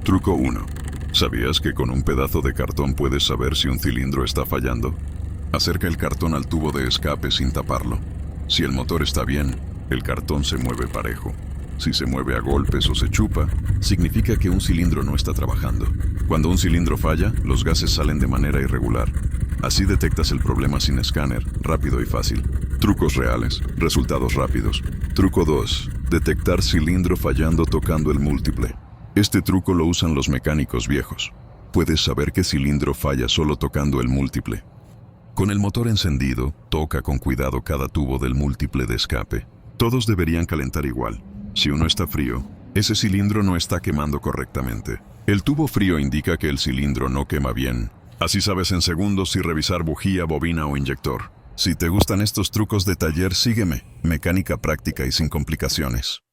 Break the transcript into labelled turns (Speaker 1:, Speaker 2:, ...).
Speaker 1: Truco 1. ¿Sabías que con un pedazo de cartón puedes saber si un cilindro está fallando? Acerca el cartón al tubo de escape sin taparlo. Si el motor está bien, el cartón se mueve parejo. Si se mueve a golpes o se chupa, significa que un cilindro no está trabajando. Cuando un cilindro falla, los gases salen de manera irregular. Así detectas el problema sin escáner, rápido y fácil. Trucos reales, resultados rápidos. Truco 2. Detectar cilindro fallando tocando el múltiple. Este truco lo usan los mecánicos viejos. Puedes saber qué cilindro falla solo tocando el múltiple. Con el motor encendido, toca con cuidado cada tubo del múltiple de escape. Todos deberían calentar igual. Si uno está frío, ese cilindro no está quemando correctamente. El tubo frío indica que el cilindro no quema bien. Así sabes en segundos si revisar bujía, bobina o inyector. Si te gustan estos trucos de taller, sígueme. Mecánica práctica y sin complicaciones.